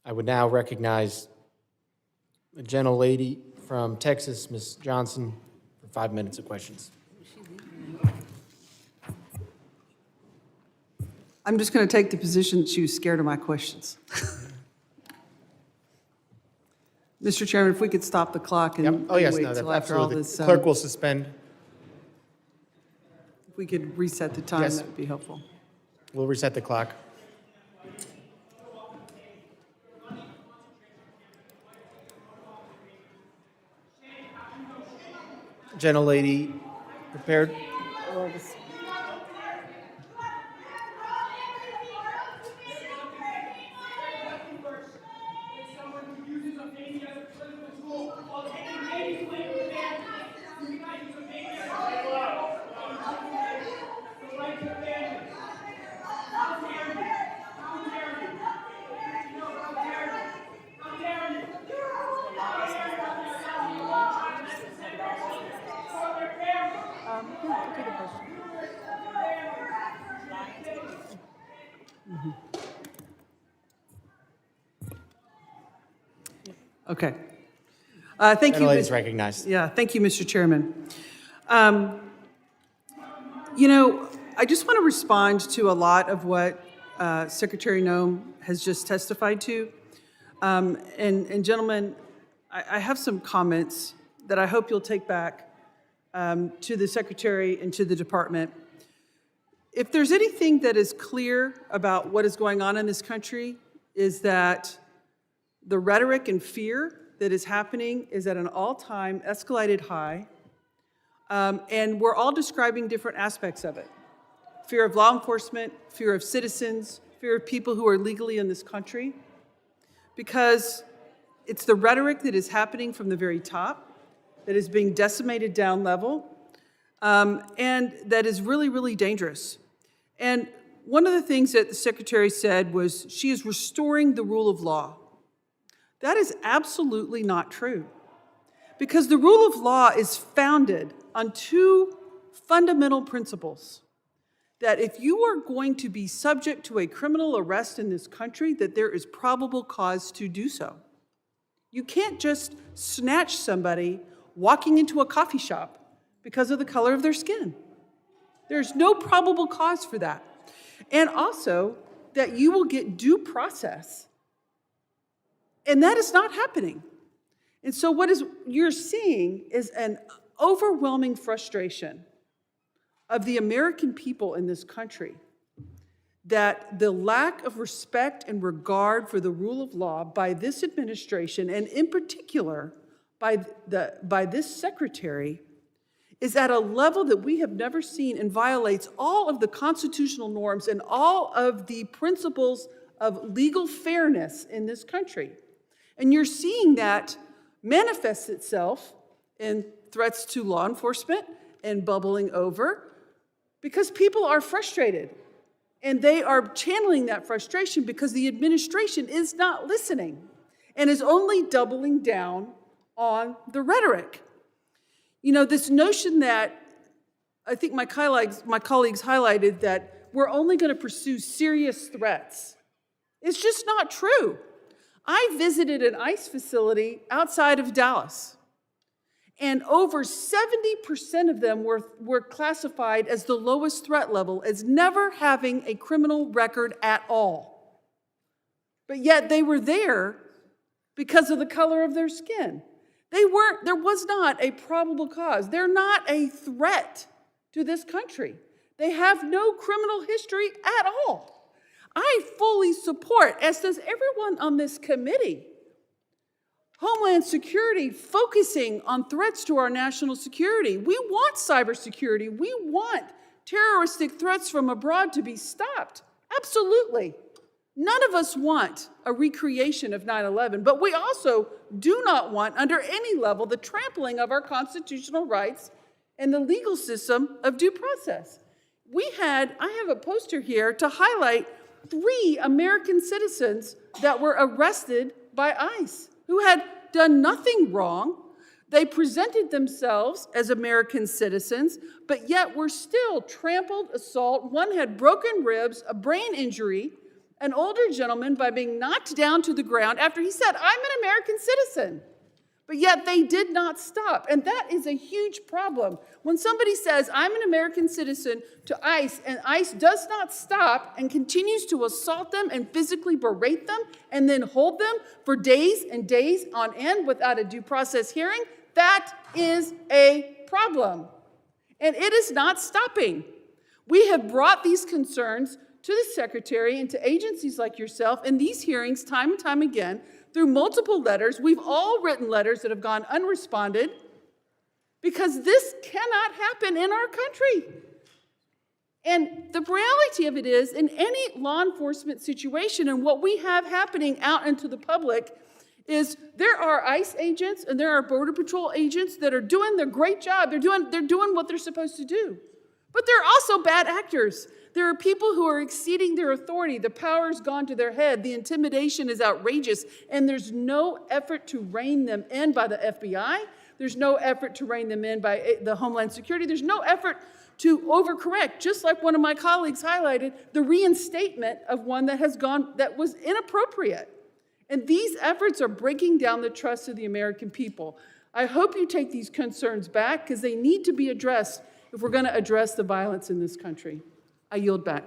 I would now recognize a gentlelady from Texas, Ms. Johnson, for 5 minutes of questions. I'm just going to take the position that she was scared of my questions. Mr. Chairman, if we could stop the clock and Yep. Oh, yes, wait no, till after all absolutely. this. Clerk will suspend. If we could reset the time, Yes. that would be helpful. We'll reset the clock. Gentlelady, prepared? Okay. Thank you. Gentlelady is recognized. Yeah, thank you, Mr. Chairman. I just want to respond to a lot of what Secretary Noem has just testified to. And gentlemen, I have some comments that I hope you'll take back to the Secretary and to the Department. If there's anything that is clear about what is going on in this country, is that the rhetoric and fear that is happening is at an all-time escalated high, and we're all describing different aspects of it. Fear of law enforcement, fear of citizens, fear of people who are legally in this country, because it's the rhetoric that is happening from the very top, that is being decimated down level, and that is really, really dangerous. And one of the things that the Secretary said was she is restoring the rule of law. That is absolutely not true, because the rule of law is founded on two fundamental principles: that if you are going to be subject to a criminal arrest in this country, that there is probable cause to do so. You can't just snatch somebody walking into a coffee shop because of the color of their skin. There's no probable cause for that. And also that you will get due process. And that is not happening. And so what you're seeing is an overwhelming frustration of the American people in this country, that the lack of respect and regard for the rule of law by this administration, and in particular by this secretary, is at a level that we have never seen and violates all of the constitutional norms and all of the principles of legal fairness in this country. And you're seeing that manifest itself in threats to law enforcement and bubbling over, because people are frustrated. And they are channeling that frustration because the administration is not listening and is only doubling down on the rhetoric. You know, this notion that I think my colleagues highlighted, that we're only going to pursue serious threats. It's just not true. I visited an ICE facility outside of Dallas, and over 70% of them were classified as the lowest threat level, as never having a criminal record at all. But yet they were there because of the color of their skin. There was not a probable cause. They're not a threat to this country. They have no criminal history at all. I fully support, as does everyone on this committee, Homeland Security focusing on threats to our national security. We want cybersecurity. We want terroristic threats from abroad to be stopped. Absolutely. None of us want a recreation of 9/11, but we also do not want, under any level, the trampling of our constitutional rights and the legal system of due process. I have a poster here to highlight 3 American citizens that were arrested by ICE who had done nothing wrong. They presented themselves as American citizens, but yet were still trampled, assault. One had broken ribs, a brain injury, an older gentleman by being knocked down to the ground after he said, "I'm an American citizen." But yet they did not stop. And that is a huge problem. When somebody says, "I'm an American citizen," to ICE, and ICE does not stop and continues to assault them and physically berate them and then hold them for days and days on end without a due process hearing, that is a problem. And it is not stopping. We have brought these concerns to the Secretary and to agencies like yourself in these hearings time and time again through multiple letters. We've all written letters that have gone unresponded because this cannot happen in our country. And the reality of it is, in any law enforcement situation and what we have happening out into the public is there are ICE agents and there are Border Patrol agents that are doing their great job. They're doing what they're supposed to do. But there are also bad actors. There are people who are exceeding their authority. The power's gone to their head. The intimidation is outrageous. And there's no effort to rein them in by the FBI. There's no effort to rein them in by the Homeland Security. There's no effort to overcorrect, just like one of my colleagues highlighted, the reinstatement of one that was inappropriate. And these efforts are breaking down the trust of the American people. I hope you take these concerns back because they need to be addressed if we're going to address the violence in this country. I yield back.